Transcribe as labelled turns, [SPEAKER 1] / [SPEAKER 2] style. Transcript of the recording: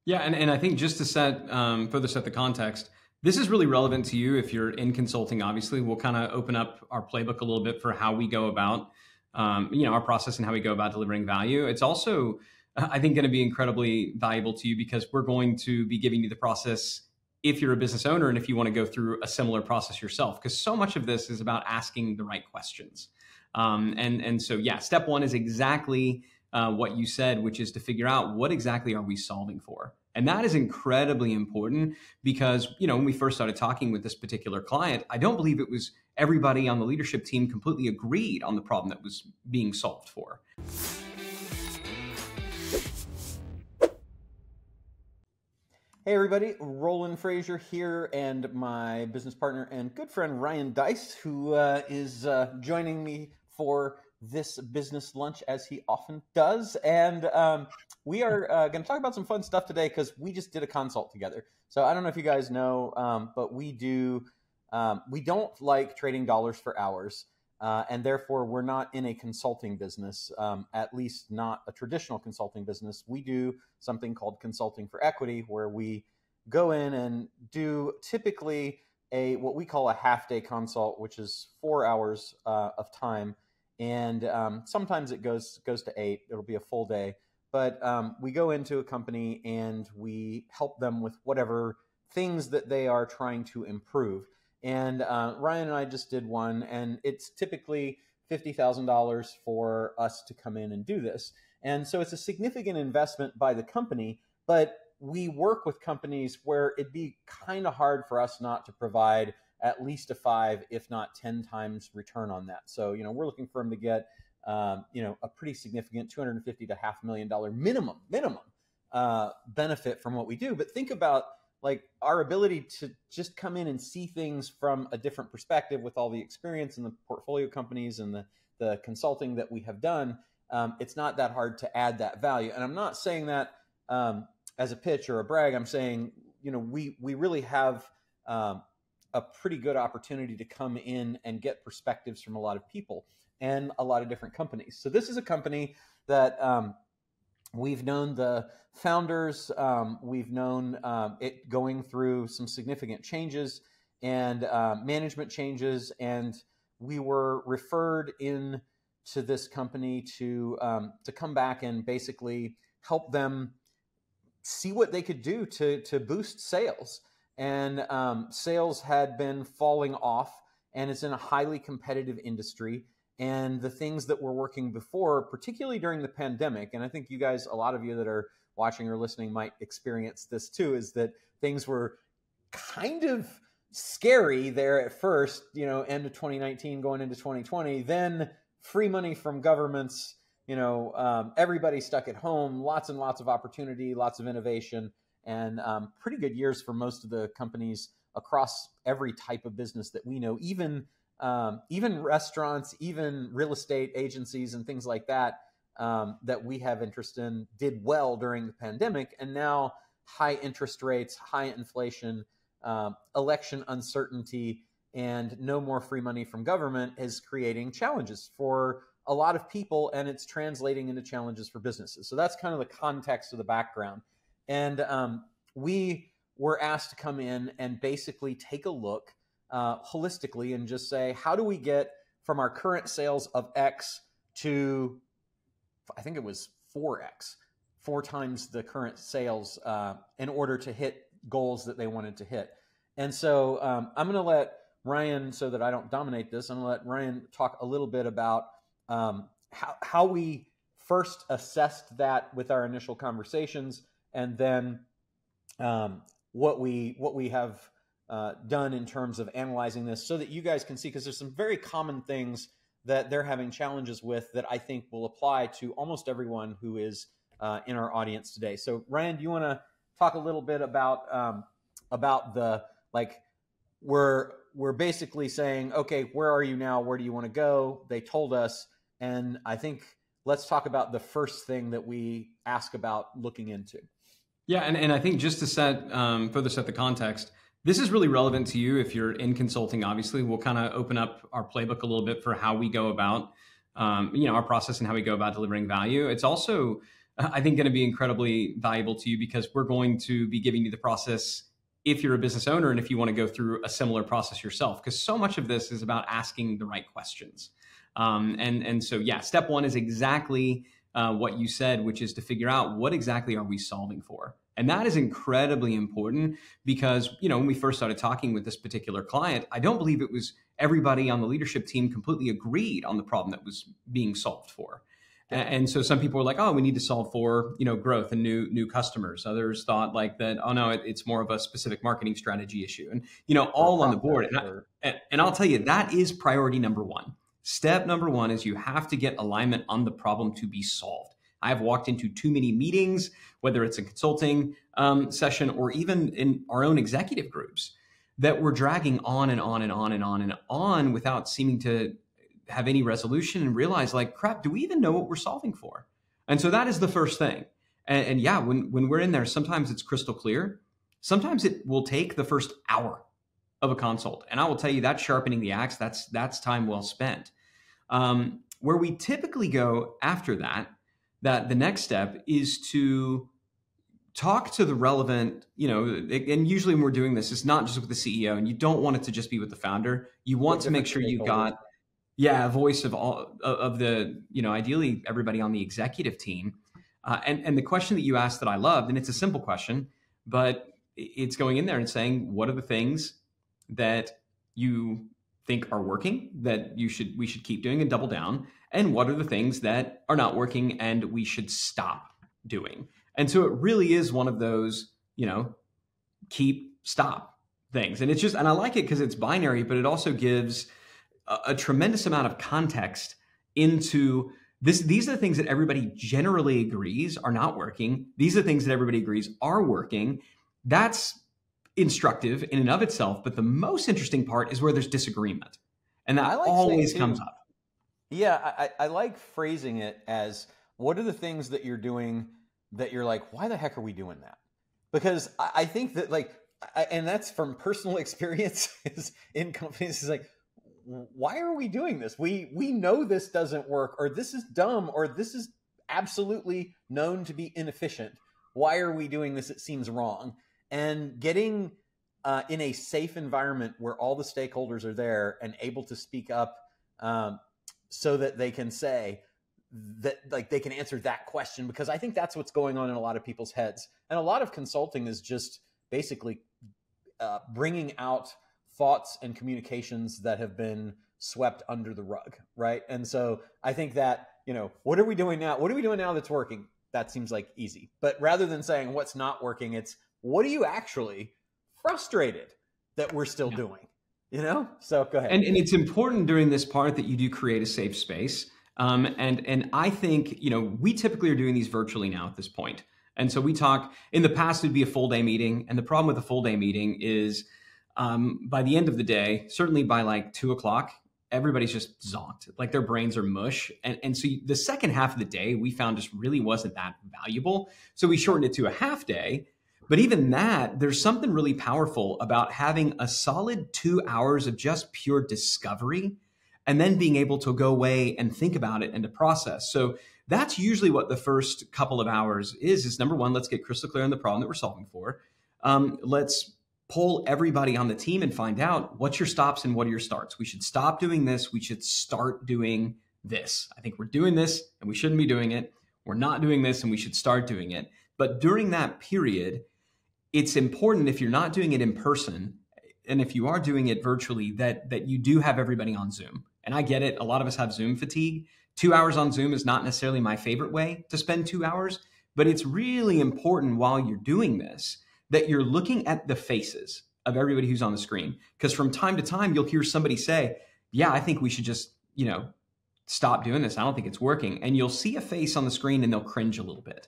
[SPEAKER 1] Yeah, and I think just to further set the context, this is really relevant to you if you're in consulting. Obviously, we'll kind of open up our playbook a little bit for how we go about, our process and how we go about delivering value. It's also, I think, going to be incredibly valuable to you because we're going to be giving you the process if you're a business owner and if you want to go through a similar process yourself. Because so much of this is about asking the right questions. And so, yeah, step one is exactly what you said, which is to figure out what exactly are we solving for. And that is incredibly important because, when we first started talking with this particular client, I don't believe it was everybody on the leadership team completely agreed on the problem that was being solved for.
[SPEAKER 2] Hey everybody, Roland Frasier here, and my business partner and good friend Ryan Deiss, who is joining me for this business lunch as he often does. And we are going to talk about some fun stuff today because we just did a consult together. So I don't know if you guys know, but we don't like trading dollars for hours. And therefore, we're not in a consulting business, at least not a traditional consulting business. We do something called consulting for equity, where we go in and do typically what we call a half-day consult, which is 4 hours of time. And sometimes it goes to 8. It'll be a full day. But we go into a company and we help them with whatever things that they are trying to improve. And Ryan and I just did one, and it's typically $50,000 for us to come in and do this. And so it's a significant investment by the company, but we work with companies where it'd be kind of hard for us not to provide at least a 5, if not 10 times return on that. So, we're looking for them to get, a pretty significant $250,000 to $500,000 minimum benefit from what we do. But think about like our ability to just come in and see things from a different perspective with all the experience in the portfolio companies and the consulting that we have done. It's not that hard to add that value. And I'm not saying that as a pitch or a brag. I'm saying, we really have a pretty good opportunity to come in and get perspectives from a lot of people and a lot of different companies. So this is a company that we've known the founders. We've known it going through some significant changes and management changes. And we were referred in to this company to come back and basically help them see what they could do to boost sales. And sales had been falling off, and it's in a highly competitive industry. And the things that were working before, particularly during the pandemic, and I think you guys, a lot of you that are watching or listening might experience this too, is that things were kind of scary there at first, end of 2019 going into 2020, then free money from governments, everybody stuck at home, lots and lots of opportunity, lots of innovation, and pretty good years for most of the companies across every type of business that we know, even restaurants, even real estate agencies and things like that, that we have interest in did well during the pandemic. And now high interest rates, high inflation, election uncertainty, and no more free money from government is creating challenges for a lot of people, and it's translating into challenges for businesses. So that's kind of the context of the background. And we were asked to come in and basically take a look holistically and just say, how do we get from our current sales of X to, I think it was 4X, 4 times the current sales in order to hit goals that they wanted to hit. And so I'm going to let Ryan, so that I don't dominate this, I'm going to let Ryan talk a little bit about how we first assessed that with our initial conversations, and then what we have done in terms of analyzing this, so that you guys can see, because there's some very common things that they're having challenges with that I think will apply to almost everyone who is in our audience today. So Ryan, do you want to talk a little bit about the, like, we're basically saying, okay, where are you now? Where do you want to go? They told us, and I think let's talk about the first thing that we ask about looking into.
[SPEAKER 1] Yeah, and I think just to further set the context, this is really relevant to you if you're in consulting. Obviously, we'll kind of open up our playbook a little bit for how we go about, our process and how we go about delivering value. It's also, I think going to be incredibly valuable to you, because we're going to be giving you the process if you're a business owner and if you want to go through a similar process yourself, because so much of this is about asking the right questions. And so, yeah, step one is exactly what you said, which is to figure out what exactly are we solving for. And that is incredibly important because, when we first started talking with this particular client, I don't believe it was everybody on the leadership team completely agreed on the problem that was being solved for. And so some people were like, oh, we need to solve for, growth and new customers. Others thought like that, oh no, it's more of a specific marketing strategy issue, and, all on the board. And I'll tell you, that is priority number one. Step number one is you have to get alignment on the problem to be solved. I've walked into too many meetings, whether it's a consulting session or even in our own executive groups, that we're dragging on and on and on and on and on without seeming to have any resolution, and realize like, crap, do we even know what we're solving for? And so that is the first thing. And yeah, when we're in there, sometimes it's crystal clear. Sometimes it will take the first hour of a consult. And I will tell you, that's sharpening the axe. That's time well spent. Where we typically go after that the next step is to talk to the relevant, and usually when we're doing this, it's not just with the CEO, and you don't want it to just be with the founder. You want to make sure you've got a voice of all of the, ideally everybody on the executive team. And the question that you asked that I loved, and it's a simple question, but it's going in there and saying, what are the things that you think are working that we should keep doing and double down? And what are the things that are not working and we should stop doing? And so it really is one of those, keep, stop things. And it's just, and I like it because it's binary, but it also gives a tremendous amount of context into this. These are the things that everybody generally agrees are not working. These are the things that everybody agrees are working. That's instructive in and of itself. But the most interesting part is where there's disagreement. And that always comes up.
[SPEAKER 2] Yeah, I like phrasing it as, what are the things that you're doing that you're like, why the heck are we doing that? Because I think that and that's from personal experience in companies, is like, why are we doing this? We know this doesn't work, or this is dumb, or this is absolutely known to be inefficient. Why are we doing this? It seems wrong. And getting in a safe environment where all the stakeholders are there and able to speak up, so that they can say that, like, they can answer that question, because I think that's what's going on in a lot of people's heads. And a lot of consulting is just basically bringing out thoughts and communications that have been swept under the rug, right? And so I think that, what are we doing now? What are we doing now that's working? That seems like easy. But rather than saying what's not working, it's, what are you actually frustrated that we're still doing? So go ahead.
[SPEAKER 1] And it's important during this part that you do create a safe space. And I think, we typically are doing these virtually now at this point. And so we talk, in the past, it'd be a full day meeting. And the problem with a full day meeting is, by the end of the day, certainly by like 2:00, everybody's just zonked, like their brains are mush. And so the second half of the day we found just really wasn't that valuable. So we shortened it to a half day. But even that, there's something really powerful about having a solid 2 hours of just pure discovery, and then being able to go away and think about it and to process. So that's usually what the first couple of hours is number one, let's get crystal clear on the problem that we're solving for. Let's poll everybody on the team and find out what's your stops and what are your starts. We should stop doing this. We should start doing this. I think we're doing this and we shouldn't be doing it. We're not doing this and we should start doing it. But during that period, it's important, if you're not doing it in person, and if you are doing it virtually, that you do have everybody on Zoom. And I get it. A lot of us have Zoom fatigue. 2 hours on Zoom is not necessarily my favorite way to spend 2 hours, but it's really important while you're doing this that you're looking at the faces of everybody who's on the screen. Because from time to time, you'll hear somebody say, yeah, I think we should just, stop doing this. I don't think it's working. And you'll see a face on the screen and they'll cringe a little bit.